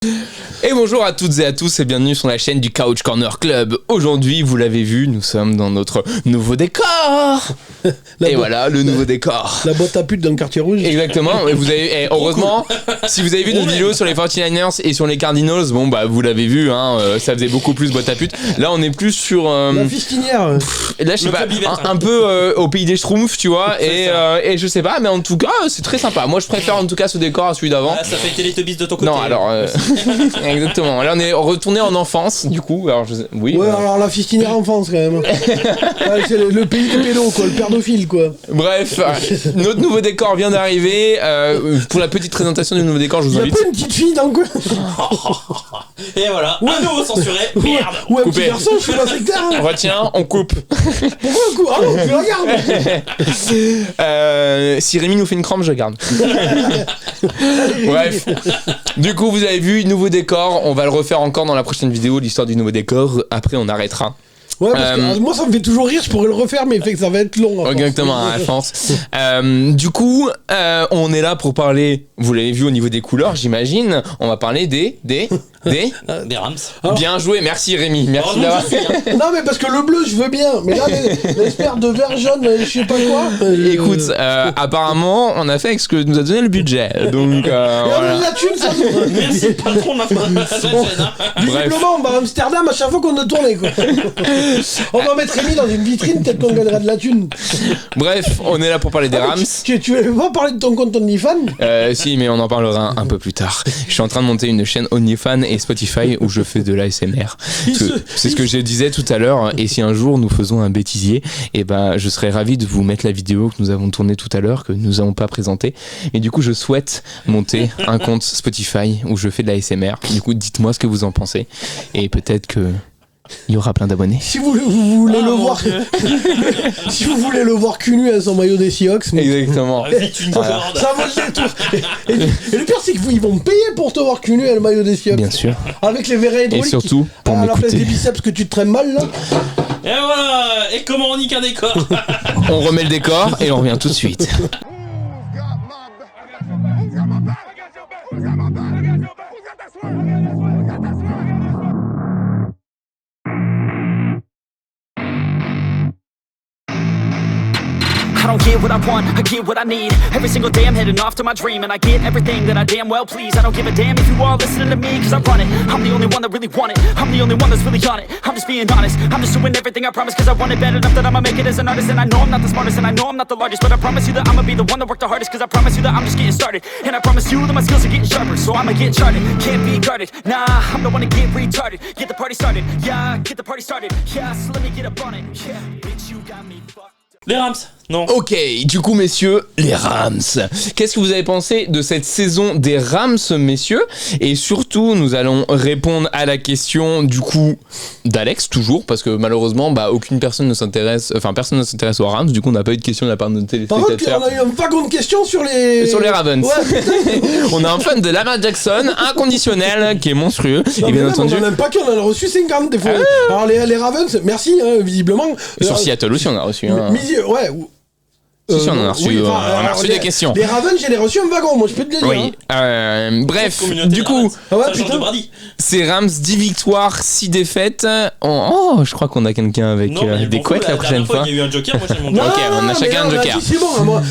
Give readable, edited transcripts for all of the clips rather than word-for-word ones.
Et bonjour à toutes et à tous et bienvenue sur la chaîne du Couch Corner Club. Aujourd'hui, vous l'avez vu, nous sommes dans notre nouveau décor. Voilà, le nouveau décor. La boîte à pute dans le quartier rouge. Exactement, et vous avez, heureusement, si vous avez vu notre vidéo sur les 49ers et sur les Cardinals, bon bah vous l'avez vu, hein, ça faisait beaucoup plus boîte à pute. Là on est plus sur... la fistinière. Là je sais pas, un peu au pays des Schtroumpfs, tu vois, et je sais pas, mais en tout cas c'est très sympa. Moi je préfère en tout cas ce décor à celui d'avant. Ah, ça fait Teletubbies de ton côté. Non alors... Exactement, là on est retourné en enfance du coup, alors oui. Ouais, alors la fistinière enfance quand même. Ouais, c'est le pays des pédos quoi, le pédophile quoi. Bref, notre nouveau décor vient d'arriver. Pour la petite présentation du nouveau décor, je vous invite. Il y a pas une petite fille dans le coin. Et voilà, un nouveau censuré, merde. Ou un Coupé. petit garçon, je suis pas sectaire. Hein. Retiens, on coupe. Pourquoi un coup? Ah non, tu la gardes. Si Rémi nous fait une crampe, je garde. Bref, du coup vous avez vu, nouveau décor, on va le refaire encore dans la prochaine vidéo, l'histoire du nouveau décor, après on arrêtera. Ouais, parce que moi ça me fait toujours rire, je pourrais le refaire, mais fait que ça va être long. Exactement, à force. Du coup, on est là pour parler, vous l'avez vu au niveau des couleurs, j'imagine, on va parler des Rams. Alors, bien joué, merci Rémi, merci non, d'avoir... non mais parce que le bleu je veux bien, mais là l'espère de vert jaune, je sais pas quoi. Écoute, apparemment, on a fait avec ce que nous a donné le budget, donc voilà. La thune ça. Merci patron de ma chaîne. Visiblement, on va à Amsterdam à chaque fois qu'on a tourné quoi. On va mettre Rémi dans une vitrine, peut-être qu'on gagnera de la thune. Bref, on est là pour parler des Rams. Tu veux pas parler de ton compte OnlyFans? Si, mais on en parlera un peu plus tard. Je suis en train de monter une chaîne OnlyFans et Spotify où je fais de l'ASMR. C'est ce que je disais tout à l'heure. Et si un jour nous faisons un bêtisier, et ben je serais ravi de vous mettre la vidéo que nous avons tournée tout à l'heure, que nous n'avons pas présentée. Et du coup, je souhaite monter un compte Spotify où je fais de l'ASMR. Du coup, dites-moi ce que vous en pensez. Et peut-être que il y aura plein d'abonnés. Si vous voulez le voir, si vous voulez le voir cul nu à son maillot des Seahawks, Exactement. Vite une corde. ça vaut le détour. Et le pire c'est qu'ils vont me payer pour te voir cul nu à le maillot des Seahawks. Bien sûr. Avec les verrets hydrauliques. Et surtout pour à la place m'écouter. des biceps que tu te traînes mal là. Et voilà. Et comment on nique un décor? On remet le décor et on revient tout de suite. I don't get what I want, I get what I need. Every single day I'm heading off to my dream, and I get everything that I damn well please. I don't give a damn if you all listening to me, cause I run it. I'm the only one that really want it, I'm the only one that's really on it. I'm just being honest, I'm just doing everything I promise, cause I want it bad enough that I'ma make it as an artist. And I know I'm not the smartest, and I know I'm not the largest, but I promise you that I'ma be the one that worked the hardest. Cause I promise you that I'm just getting started, and I promise you that my skills are getting sharper. So I'ma get charted, can't be guarded. Nah, I'm the one to get retarded. Get the party started, yeah, get the party started. Yeah, so let me get up on it. Yeah, bitch, you got me fucked. Les Rams. Non. Ok, du coup messieurs, les Rams. Qu'est-ce que vous avez pensé de cette saison des Rams, messieurs? Et surtout, nous allons répondre à la question du coup d'Alex, toujours, parce que malheureusement, aucune personne ne s'intéresse, personne ne s'intéresse aux Rams, du coup on n'a pas eu de question de la part de nos Par contre, téléspectateurs. on a eu un wagon de questions sur les Ravens. Ouais. On a un fan de Lamar Jackson, inconditionnel, qui est monstrueux. Non, et bien entendu, on en a même pas qu'un, on en a reçu 50 des fois. Alors les Ravens, merci, visiblement. sur Seattle aussi on a reçu un... Ouais. Si, on en a reçu, on a reçu des questions. Les Ravens, j'ai reçu un wagon, moi je peux te le dire. Oui. Bref, Communauté du coup, Ravens. ouais, Ça change putain. de Brady. ces Rams 10 victoires, 6 défaites. Oh, je crois qu'on a quelqu'un avec Non, mais des bon, couettes la prochaine fois. Il y a eu un joker, moi j'ai mon Non, joker. Ok, on a chacun un joker. C'est bon, moi.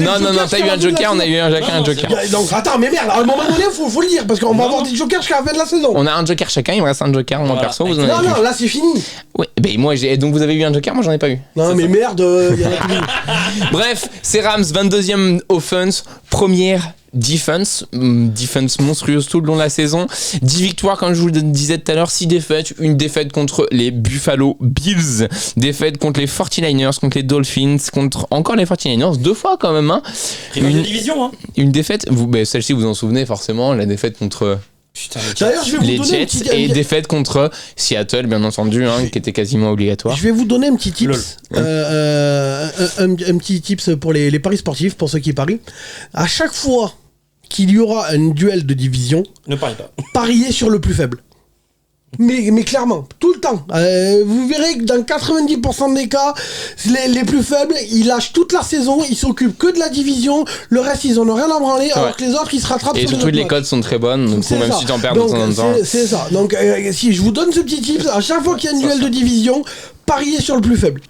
Non, t'as eu un joker, on a eu chacun un joker. Donc attends, mais merde, à un moment donné, faut le dire, parce qu'on va avoir des jokers jusqu'à la fin de la saison. On a un joker chacun, il me reste un joker, moi Voilà. perso, vous en Non, avez non, là c'est fini. Oui, moi donc vous avez eu un joker, moi j'en ai pas eu. Non, mais merde, il y en a plus. Bref, ces Rams, 22e offense, première defense monstrueuse tout le long de la saison. 10 victoires, comme je vous le disais tout à l'heure, 6 défaites, une défaite contre les Buffalo Bills, défaite contre les 49ers, contre les Dolphins, contre encore les 49ers, 2 fois quand même. Rival de division, hein. Une défaite, celle-ci vous en souvenez forcément, la défaite contre... Putain, D'ailleurs, je vais vous les donner Jets et défaite contre Seattle, bien entendu, qui était quasiment obligatoire. Je vais vous donner un petit tips. Un petit tips pour les paris sportifs, pour ceux qui parient. À chaque fois qu'il y aura un duel de division, ne parie pas. pariez sur le plus faible. Mais clairement, tout le temps. Vous verrez que dans 90% des cas, les plus faibles, ils lâchent toute la saison, ils s'occupent que de la division, le reste, ils en ont rien à branler, alors que les autres, ils se rattrapent et sur surtout, les codes sont très bonnes, donc même si t'en perds de temps en temps. C'est ça. Donc, si je vous donne ce petit tip, à chaque fois qu'il y a un duel de division, pariez sur le plus faible.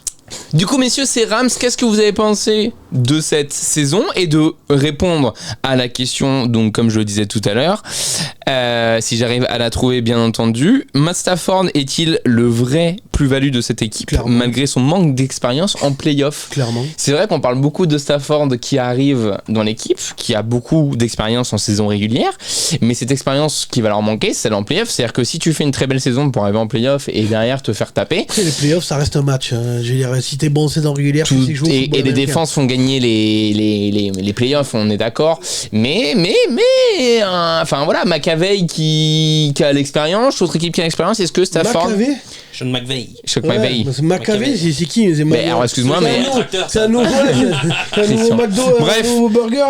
Du coup, messieurs, c'est Rams. Qu'est-ce que vous avez pensé de cette saison et de répondre à la question, donc comme je le disais tout à l'heure, si j'arrive à la trouver, bien entendu, Matt Stafford est-il le vrai plus-value de cette équipe, malgré son manque d'expérience en play-off? Clairement. C'est vrai qu'on parle beaucoup de Stafford qui arrive dans l'équipe, qui a beaucoup d'expérience en saison régulière, mais cette expérience qui va leur manquer, c'est celle en play-off. C'est-à-dire que si tu fais une très belle saison pour arriver en play-off et derrière te faire taper... Après, les play-offs, ça reste un match. Je veux dire, si t'es bon en saison régulière, et les défenses font gagner les playoffs, on est d'accord. Mais enfin voilà, McAvey qui a l'expérience, l'autre équipe qui a l'expérience, est-ce que Stafford... Sean McVay. McAvey, c'est qui? Mais alors, excuse-moi, mais... C'est un nouveau McDo, bref. un nouveau burger.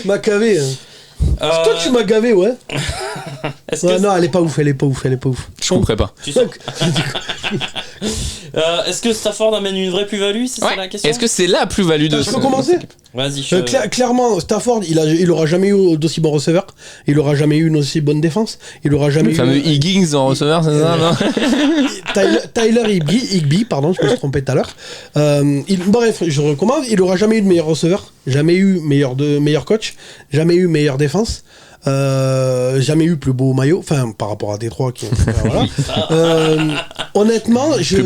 McAvey. Toi, tu m'as gavé, ouais. Non, elle est pas ouf. Je comprends pas. Est-ce que Stafford amène une vraie plus-value? C'est ça la question. Est-ce que c'est la plus-value de... Je peux commencer? Vas-y. Clairement, Stafford, il aura jamais eu d'aussi bon receveur. Il aura jamais eu une aussi bonne défense. Il aura jamais eu... Le fameux Higgins en receveur, c'est ça, non? Tyler Higbee, pardon, je me suis trompé tout à l'heure. Bref, je recommande. Il aura jamais eu de meilleur receveur, jamais eu meilleur coach, jamais eu meilleure défense. Jamais eu plus beau maillot, enfin par rapport à Détroit qui voilà. Honnêtement, je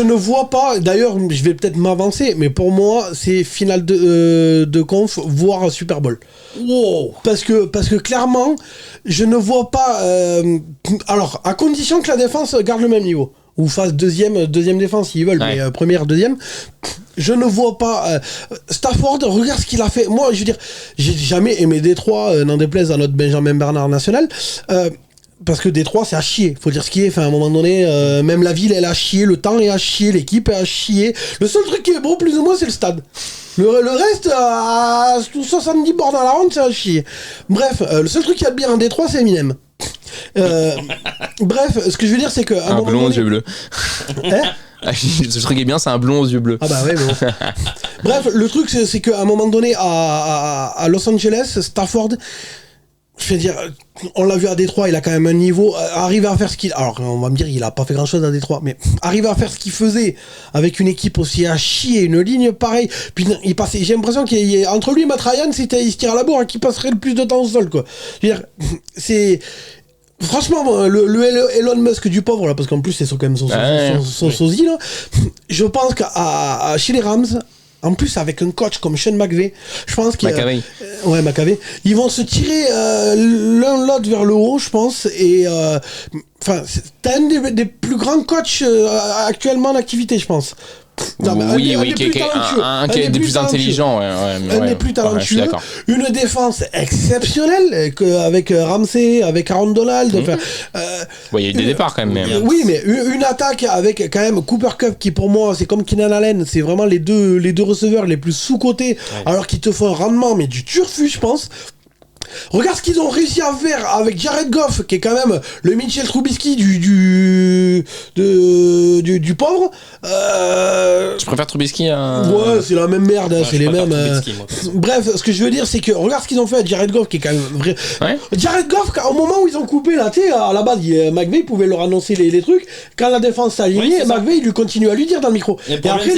ne vois pas, d'ailleurs je vais peut-être m'avancer, mais pour moi c'est finale de conf voire Super Bowl. Wow. Parce que clairement je ne vois pas alors à condition que la défense garde le même niveau ou fasse deuxième défense s'ils veulent, mais première, deuxième, je ne vois pas Stafford, regarde ce qu'il a fait. Moi, je veux dire, j'ai jamais aimé Détroit, n'en déplaise à notre Benjamin Bernard national, parce que Détroit, c'est à chier, faut dire ce qui est. Enfin, à un moment donné, même la ville, elle a chié, le temps est à chier, l'équipe est à chier. Le seul truc qui est bon, plus ou moins, c'est le stade. Le reste, à 70 bornes à la ronde, c'est à chier. Bref, le seul truc qui a de bien en Détroit, c'est Eminem. Bref, ce que je veux dire, c'est que un blond aux yeux bleus. Ce truc est bien, c'est un blond aux yeux bleus. Ah bah ouais, bon. Bref, le truc, c'est qu'à un moment donné, à Los Angeles, Stafford, je veux dire, on l'a vu à Détroit, il a quand même un niveau, arriver à faire ce qu'il... Alors, on va me dire, il a pas fait grand-chose à Détroit, mais arriver à faire ce qu'il faisait avec une équipe aussi à chier, une ligne pareille, puis il passait, j'ai l'impression qu'entre lui et Matt Ryan, il se tire à la bourre et qu'il passerait le plus de temps au sol, quoi. Je veux dire, c'est... Franchement, le Elon Musk du pauvre, là, parce qu'en plus, c'est quand même son sosie, là, je pense qu'à chez les Rams, en plus, avec un coach comme Sean McVay, je pense qu'il McAvey, ils vont se tirer l'un l'autre vers le haut, je pense, et enfin, t'as un des plus grands coachs actuellement en activité, je pense. Un qui est des plus intelligents, un des plus talentueux, une défense exceptionnelle avec Ramsey, avec Aaron Donald. Il y a eu des départs quand même. Oui, mais une attaque avec quand même Cooper Kupp qui pour moi c'est comme Keenan Allen, c'est vraiment les deux receveurs les plus sous-cotés, alors qu'ils te font un rendement mais du turfu, je pense. Regarde ce qu'ils ont réussi à faire avec Jared Goff, qui est quand même le Mitchell Trubisky du pauvre. Je préfère Trubisky à... Ouais, c'est la même merde, c'est les mêmes. Bref, ce que je veux dire, c'est que regarde ce qu'ils ont fait à Jared Goff, qui est quand même vrai. Ouais. Jared Goff, au moment où ils ont coupé là, tu sais, à la base, McVay pouvait leur annoncer les trucs. Quand la défense s'est alignée, McVay il lui continue à lui dire dans le micro. Et après,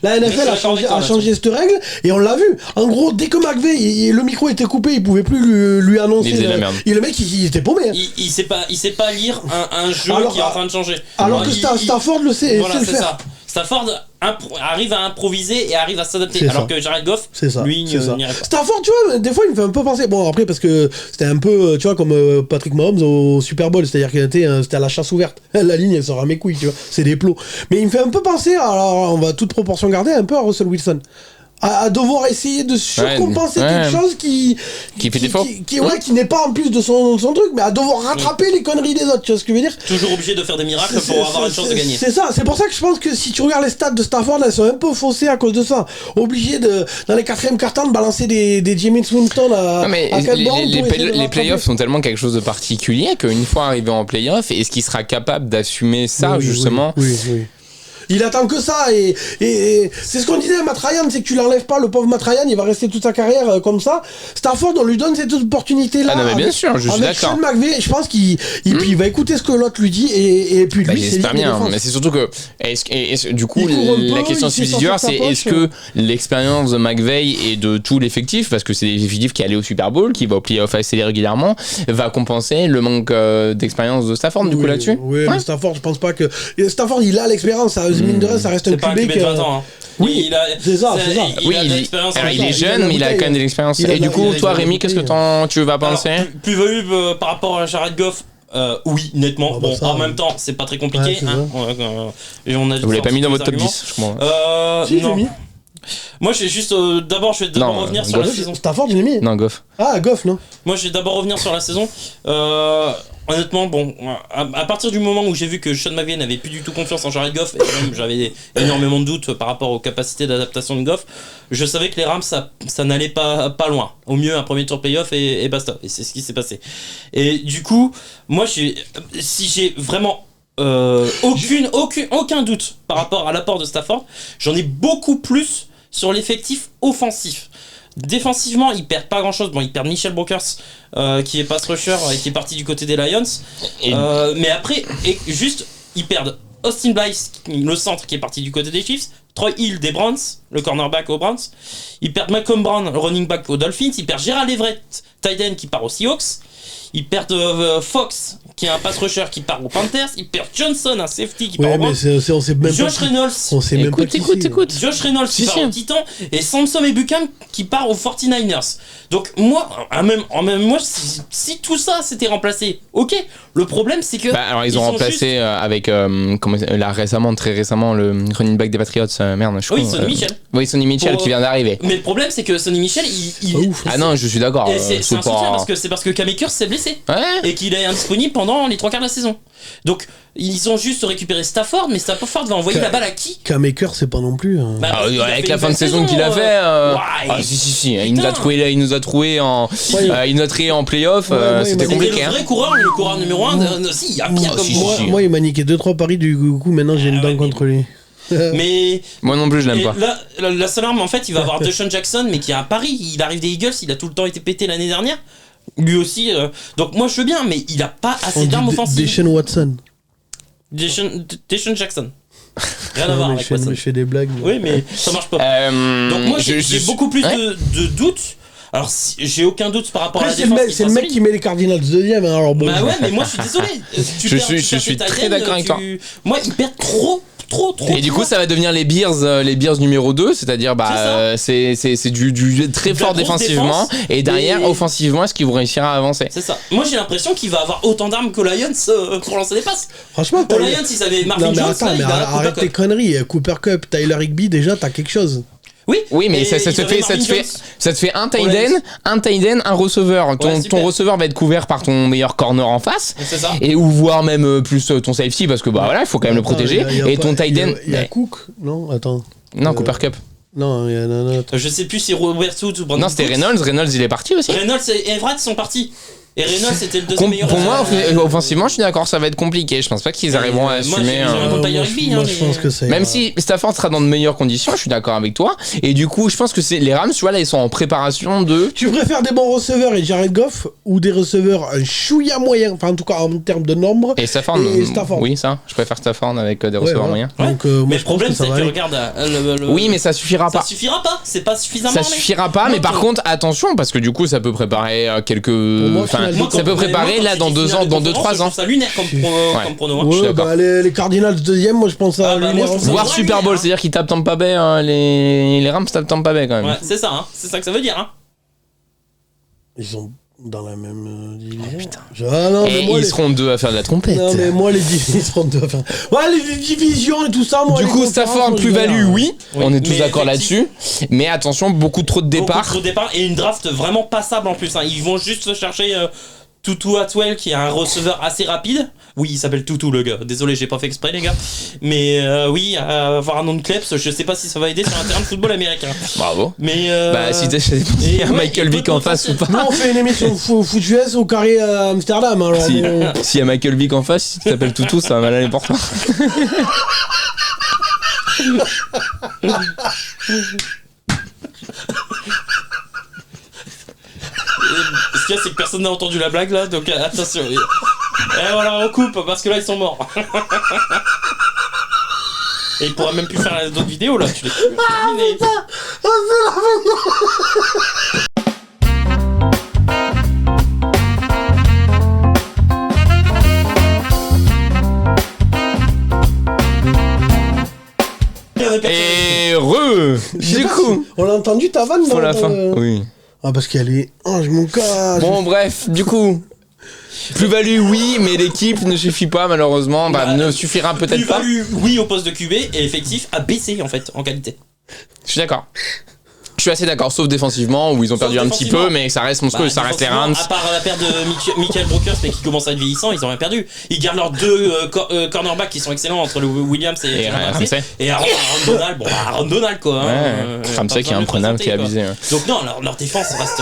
la NFL a changé cette règle et on l'a vu. En gros, dès que McVay, le micro était coupé, il pouvait plus lui annoncer. Et le mec, il était paumé. Il sait pas lire un jeu qui est en train de changer. Alors que Stafford le sait. Voilà, c'est ça. Stafford arrive à improviser et arrive à s'adapter. Alors que Jared Goff, lui, n'irait pas. Stafford, tu vois, des fois, il me fait un peu penser. Bon, après, parce que c'était un peu, tu vois, comme Patrick Mahomes au Super Bowl. C'est-à-dire que c'était à la chasse ouverte. La ligne, elle sort à mes couilles, tu vois. C'est des plots. Mais il me fait un peu penser, alors on va toute proportion garder, un peu à Russell Wilson. à devoir essayer de surcompenser quelque chose qui fait défaut. Qui n'est pas en plus de son truc, mais à devoir rattraper les conneries des autres, tu vois ce que je veux dire? Toujours obligé de faire des miracles pour avoir une chance de gagner. C'est ça, c'est pour ça que je pense que si tu regardes les stats de Stafford, elles sont un peu faussées à cause de ça. Obligé dans les 4e quart-temps de balancer des Jameis Winston à les playoffs sont tellement quelque chose de particulier qu'une fois arrivé en playoff, est-ce qu'il sera capable d'assumer ça justement? Oui. Il attend que ça et c'est ce qu'on disait à Matt Ryan, c'est que tu l'enlèves pas, le pauvre Matt Ryan, il va rester toute sa carrière comme ça. Stafford, on lui donne cette opportunité là. Ah non mais bien sûr, je suis d'accord. Sean McVay, je pense qu'il puis il va écouter ce que l'autre lui dit et puis lui c'est bien, mais c'est surtout que du coup la question subsidiaire c'est est-ce que l'expérience de McVay et de tout l'effectif, parce que c'est l'effectif qui allait au Super Bowl, qui va au playoff assez régulièrement, va compenser le manque d'expérience de Stafford du coup là-dessus? Oui, mais Stafford, je pense pas que Stafford il a l'expérience. Mine de rien, ça reste un QB de 20 ans. Hein. Oui, c'est ça. Il est jeune, mais il a quand même de l'expérience. Et du coup, toi, Rémi, qu'est-ce que tu vas penser? Plus-value par rapport à Jared Goff. Oui, nettement. En même temps, c'est pas très compliqué. Vous l'avez pas mis dans votre top 10, je crois. Si, j'ai mis. Moi, je vais juste. D'abord, je vais revenir sur la saison. Stafford, il est mis. Non, Goff. Ah, Goff, non. Moi, je vais d'abord revenir sur la saison. Honnêtement, à partir du moment où j'ai vu que Sean McVay n'avait plus du tout confiance en Jared Goff, et même j'avais énormément de doutes par rapport aux capacités d'adaptation de Goff, je savais que les Rams, ça n'allait pas loin. Au mieux, un premier tour playoff et basta. Et c'est ce qui s'est passé. Et du coup, moi, si j'ai vraiment aucun doute par rapport à l'apport de Stafford, j'en ai beaucoup plus sur l'effectif offensif. Défensivement, ils perdent pas grand chose. Bon, ils perdent Michel Brokers, qui est pass rusher et qui est parti du côté des Lions. Mais après, ils perdent Austin Blythe, le centre qui est parti du côté des Chiefs. Troy Hill des Browns, le cornerback aux Browns. Ils perdent Malcolm Brown, le running back aux Dolphins. Ils perdent Gerald Everett, tight end, qui part aux Seahawks. Ils perdent Fox, qui est un pass rusher, qui part aux Panthers. Ils perdent Johnson, un safety, qui part aux Browns. On sait même Josh Reynolds. On sait même pas qui écoute. Josh Reynolds qui part aux Titans. Et Samson Ebukam qui part aux 49ers. Donc moi, si tout ça s'était remplacé, ok. Le problème, c'est que... alors ils ont remplacé avec, très récemment, le running back des Patriots. Sonny Michel. Oui, Sonny Michel qui vient d'arriver. Mais le problème, c'est que Sonny Michel, Ah non, je suis d'accord. C'est un soutien parce que Cam Akers s'est blessé. Et qu'il est indisponible pendant les 3 quarts de la saison. Donc ils ont juste récupéré Stafford, mais Stafford va envoyer la balle à qui? Cam Akers, c'est pas non plus. Avec la fin de saison qu'il a fait. Si. Il nous a trouvé en playoff. C'était compliqué. Le vrai coureur, le coureur numéro 1. Si, il y a pire comme coureur. Moi, il m'a niqué 2-3 paris du coup. Maintenant, j'ai une dent contre lui. Mais moi non plus je l'aime pas. La seule arme en fait, il va avoir DeSean Jackson, mais qui a un pari. Il arrive des Eagles, il a tout le temps été pété l'année dernière. Lui aussi. Donc moi je veux bien, mais il a pas assez d'armes offensives. Deshaun Watson. Deshaun Jackson. Rien à voir avec Watson. Je fais des blagues. Oui, mais ça marche pas. Donc moi j'ai beaucoup plus de doutes. Alors j'ai aucun doute par rapport à la défense. C'est le mec qui met les Cardinals deuxième. Alors bon. Bah ouais, mais moi je suis désolé. Je suis très d'accord avec toi. Moi ils perdent trop. Et du coup ça va devenir les Bears numéro 2, c'est-à-dire c'est du très fort défensivement et derrière offensivement est-ce qu'ils vont réussir à avancer? C'est ça. Moi j'ai l'impression qu'il va avoir autant d'armes que Lions pour lancer des passes. Franchement, pour Lions ils avaient Marvin Jones. Arrête tes conneries. Cooper Kupp, Tyler Higbee, déjà t'as quelque chose. Oui, mais ça te fait un tight end, un receveur. Ton receveur va être couvert par ton meilleur corner en face. C'est ça. Et ou voire même plus ton safety parce que il faut quand même le protéger. Et ton tight end. Il y a Cook, non? Attends. Non, Cooper Kupp. Non, il y en a un autre. Je sais plus si Robert Woods ou Brandon. Non, c'était Reynolds. Reynolds, il est parti aussi. Reynolds et Everett sont partis. Et Reynolds c'était le deuxième meilleur. Pour moi, offensivement, je suis d'accord, ça va être compliqué. Je pense pas qu'ils arriveront à assumer. Je pense que c'est. Même si Stafford sera dans de meilleures conditions, je suis d'accord avec toi. Et du coup, je pense que c'est les Rams, tu vois, là, ils sont en préparation de. Tu préfères des bons receveurs et Jared Goff ou des receveurs un chouïa moyen, enfin en tout cas en termes de nombre. Et Stafford. Oui, ça. Je préfère Stafford avec des receveurs moyens. Donc, mais le problème, c'est que regarde. Oui, mais ça suffira pas. Ça suffira pas. C'est pas suffisamment. Ça suffira pas, mais par contre, attention, parce que du coup, ça peut préparer quelques. Enfin, ça peut préparer. Là dans 2 ans, dans 2-3 ans. C'est ça lunaire comme prono. Les Cardinals deuxième, moi je pense à lunaire. Voir Super Bowl, c'est-à-dire qu'ils tapent Tampa Bay, les Rams tapent Tampa Bay quand même. Ouais, c'est ça, c'est ça que ça veut dire. Ils sont dans la même division. Putain. Non, mais Et moi, ils seront 2 à faire de la trompette. Non, mais moi, ils seront 2 à faire. Ouais, les divisions et tout ça, moi. Du coup, Stafford, plus-value, oui. Oui, On est tous mais d'accord là-dessus. Mais attention, beaucoup trop de Beaucoup départs. trop de départ et une draft vraiment passable en plus. Hein. Ils vont juste chercher Tutu Atwell qui est un receveur assez rapide. Oui, il s'appelle Tutu le gars. Désolé, j'ai pas fait exprès les gars. Mais oui, avoir un nom de Kleps, je sais pas si ça va aider sur un terrain de football américain. Bravo. Mais Bah, si t'as s'il y a Michael Vick en face ou pas. Nous, on fait une émission foot US au carré à Amsterdam. Alors, S'il y a Michael Vick en face, si tu t'appelles Toutou, ça va mal aller pour toi. Ce qu'il y a, c'est que personne n'a entendu la blague là, donc attention. Et voilà, on coupe parce que là ils sont morts. Et il pourra même plus faire d'autres vidéos là. Tu les terminé. Et du coup, on a entendu ta vanne pour dans la fin. Oui. Ah, parce qu'elle est. Oh, je m'en casse. Bon, bref, du coup. Plus-value, oui, mais l'équipe ne suffit pas, malheureusement. Ne suffira peut-être pas. Plus-value, oui, au poste de QB et effectif a baissé en fait en qualité. Je suis d'accord. Je suis assez d'accord, sauf défensivement où ils ont perdu un petit peu, mais ça reste monstrueux, ça reste les Rams. À part la perte de Michael Brokers, mais qui commence à être vieillissant, ils ont rien perdu. Ils gardent leurs 2 cornerbacks qui sont excellents entre le Williams et Ramsey. Et Aaron Donald, bon, Aaron Donald quoi. Ramsey qui est imprenable, qui est abusé. Ouais. Donc non, leur défense reste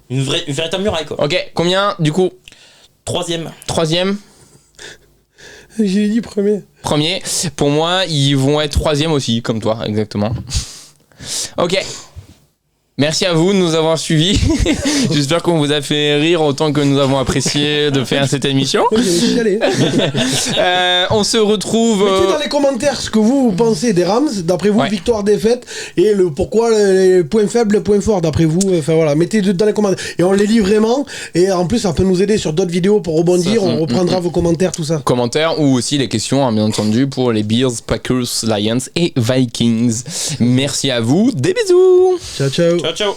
une véritable muraille quoi. Ok, combien du coup? Troisième. J'ai dit premier. Pour moi, ils vont être 3e aussi, comme toi, exactement. Ok. Merci à vous de nous avoir suivis. J'espère qu'on vous a fait rire autant que nous avons apprécié de faire cette émission. On se retrouve. Mettez dans les commentaires ce que vous pensez des Rams, d'après vous, victoire, défaite, et pourquoi les points faibles, les points forts, d'après vous. Enfin voilà, mettez dans les commentaires. Et on les lit vraiment. Et en plus, ça peut nous aider sur d'autres vidéos pour rebondir. On reprendra vos commentaires, tout ça. Commentaires ou aussi les questions, hein, bien entendu, pour les Bears, Packers, Lions et Vikings. Merci à vous. Des bisous. Ciao, ciao. Ciao, ciao.